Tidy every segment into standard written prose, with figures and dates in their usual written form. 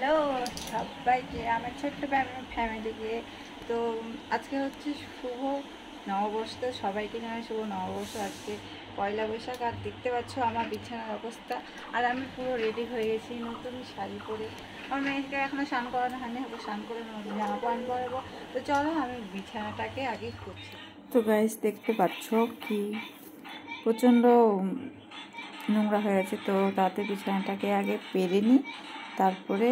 Hello সবাইকে আমার ছোট্ট ফ্যামিলিকে। তো আজকে হচ্ছে শুভ নববর্ষ, তো সবাইকে জানাই শুভ নববর্ষ। আজকে পয়লা বৈশাখ, আর দেখতে পাচ্ছ আমার বিছানার অবস্থা। আর আমি পুরো রেডি হয়ে গেছি নতুন শাড়ি পরে। আমার মেয়েকে এখনও স্নান করানো হয়নি, হবে স্নান করে নতুন জামা প্যান্ট পরাবো। তো চলো আমি বিছানাটাকে আগে করছি। তো গাইস দেখতে পাচ্ছ কি প্রচণ্ড নোংরা হয়ে গেছে, তো তাতে বিছানাটাকে আগে পেরে নিই। তারপরে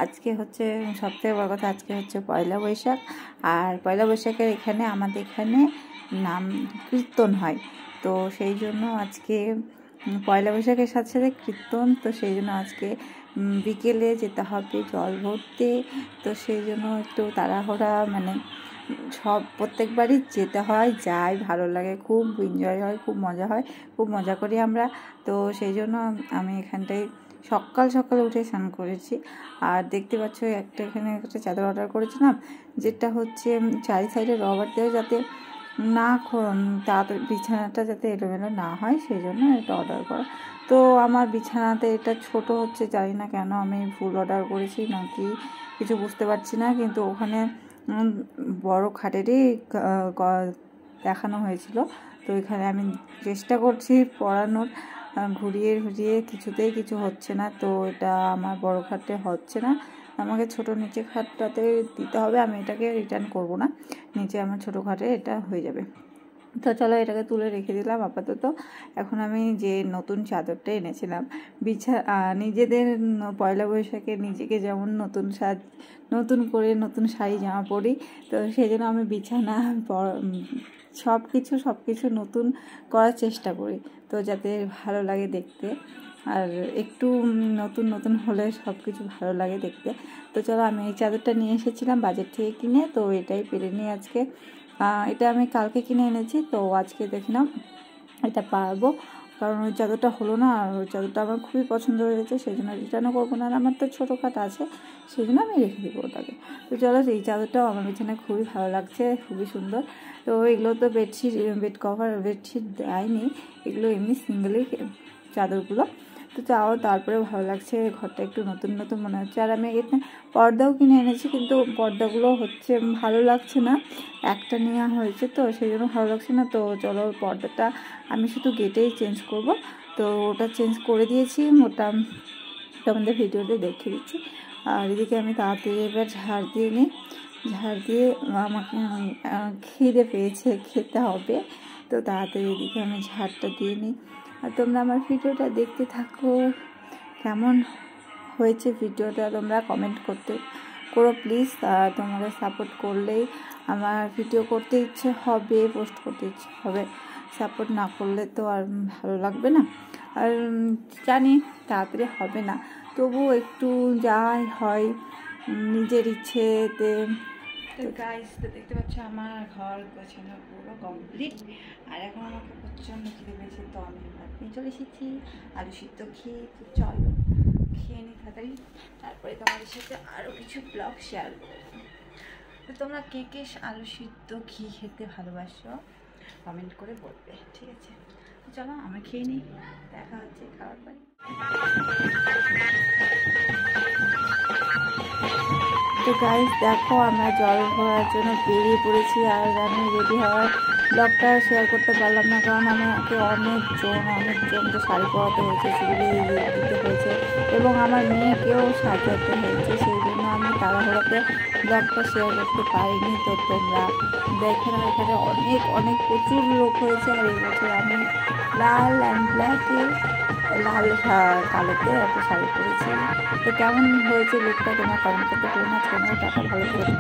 আজকে হচ্ছে সবথেকে বড় কথা, আজকে হচ্ছে পয়লা বৈশাখ। আর পয়লা বৈশাখের এখানে আমাদের এখানে নাম কীর্তন হয়, তো সেই জন্য আজকে পয়লা বৈশাখের সাথে সাথে কীর্তন, তো সেই জন্য আজকে বিকেলে যেতে হবে জল ভরতে। তো সেই জন্য একটু তাড়াহুড়া, মানে প্রত্যেকবারই যেতে হয়, যাই, ভালো লাগে, খুব এনজয় হয়, খুব মজা হয়, খুব মজা করি আমরা। তো সেই জন্য আমি এখানটায় সকাল সকালে উঠে স্নান করেছি। আর দেখতে পাচ্ছ এখানে একটা চাদর অর্ডার করেছিলাম, যেটা হচ্ছে চারি সাইডে রবার দেওয়া, যাতে না তাড়াতাড়ি বিছানাটা যাতে এলোমেলো না হয়, সেই জন্য এটা অর্ডার করা। তো আমার বিছানাতে এটা ছোট হচ্ছে, জানি না কেন আমি ভুল অর্ডার করেছি নাকি কিছু বুঝতে পারছি না, কিন্তু ওখানে বড় খাটেরই দেখানো হয়েছিল। তো এখানে আমি চেষ্টা করছি পরানোর, ঘুরিয়ে ঘুরিয়ে কিছুতেই কিছু হচ্ছে না। তো এটা আমার বড় খাটে হচ্ছে না, আমাকে ছোট নিচে খাটটাতে দিতে হবে। আমি এটাকে রিটার্ন করব না, নিচে আমার ছোটো খাটে এটা হয়ে যাবে। তো চলো এটাকে তুলে রেখে দিলাম আপাতত। এখন আমি যে নতুন চাদরটা এনেছিলাম, নিজেদের পয়লা বৈশাখে নিজেকে যেমন নতুন করে নতুন শাড়ি জামা পরি, তো সেই জন্য আমি বিছানা সব কিছু নতুন করার চেষ্টা করি, তো যাতে ভালো লাগে দেখতে। আর একটু নতুন নতুন হলে সব কিছু ভালো লাগে দেখতে। তো চলো আমি এই চাদরটা নিয়ে এসেছিলাম বাজার থেকে কিনে, তো এটাই পেরে নিই আজকে। এটা আমি কালকে কিনে এনেছি, তো আজকে দেখলাম এটা পারবো, কারণ ওই চাদরটা হলো না। আর ওই চাদরটা আমার খুবই পছন্দ হয়েছে, সেই জন্য রিটার্নও করবো না। আর আমার তো ছোটো খাট আছে, সেই জন্য আমি রেখে দেবো ওটাকে। তো চলো এই চাদরটাও আমার বিছানায় খুবই ভালো লাগছে, খুবই সুন্দর। তো এগুলো তো বেডশিট দেয়নি, এগুলো এমনি সিঙ্গেলই চাদরগুলো। তো তারপরে ভালো লাগছে, ঘরটা একটু নতুন নতুন মনে হচ্ছে। আর আমি এখানে পর্দাও কিনে এনেছি, কিন্তু পর্দাগুলো হচ্ছে ভালো লাগছে না, একটা নেওয়া হয়েছে তো সেই জন্য ভালো লাগছে না। তো চলো পর্দাটা আমি শুধু গেটেই চেঞ্জ করব, তো ওটা চেঞ্জ করে দিয়েছি, ওটা তোমাদের ভিডিওতে দেখিয়ে দিচ্ছি। আর এদিকে আমি তাড়াতাড়ি এবার ঝাড় দিয়ে নিই, ঝাড় দিয়ে আমাকে খিদে পেয়েছে, খেতে হবে, তো তাড়াতাড়ি এদিকে আমি ঝাড়টা দিয়ে নিই। আর তোমরা আমার ভিডিওটা দেখতে থাকো, কেমন হয়েছে ভিডিওটা তোমরা কমেন্ট করো প্লিজ। তোমরা সাপোর্ট করলেই আমার ভিডিও করতে ইচ্ছে হবে, পোস্ট করতে ইচ্ছে হবে। সাপোর্ট না করলে তো আর ভালো লাগবে না, আর জানি তাড়াতাড়ি হবে না, তবু একটু যাই হয় নিজের ইচ্ছেতে। তো গাইস, তো দেখতে পাচ্ছ আমার ঘর গোছানো পুরো কমপ্লিট। আর এখন আমাকে প্রচণ্ড খিদে পেয়েছে, তো আমি ভাত নিয়ে চলে এসেছি, আলু সিদ্ধ খেয়ে। তো চলো খেয়ে নিই তাড়াতাড়ি, তারপরে তোমাদের সাথে আরও কিছু ব্লগ শেয়ার করবো। তো তোমরা কে কে আলু সিদ্ধ ঘি খেতে ভালোবাসো কমেন্ট করে বলবে, ঠিক আছে? তো চলো আমি খেয়ে নিই, দেখা হচ্ছে খাওয়ার পরে। তো গাইস দেখো, আমরা জল ভরার জন্য বেরিয়ে পড়েছি। আর আমি রেডি হওয়ার ব্লগটা শেয়ার করতে পারলাম না, কারণ আমাকে অনেকজনকে শাড়ি পরাতে হয়েছে, চুড়ি দিতে হয়েছে, এবং আমার মেয়েকেও সাজাতে হয়েছে, সেই জন্য আমি তাড়াহুড়োতে ব্লগটা শেয়ার করতে পারিনি। তো তোমরা দেখে না, এখানে অনেক প্রচুর লোক হয়েছে। আর এই বছর আমি লাল অ্যান্ড ব্ল্যাকে, লাল কালোতে একটা শাড়ি পরেছি। তো কেমন হয়েছে লুকটা তোমরা কমেন্ট করতে পারো না। টাটা, ভালো করে।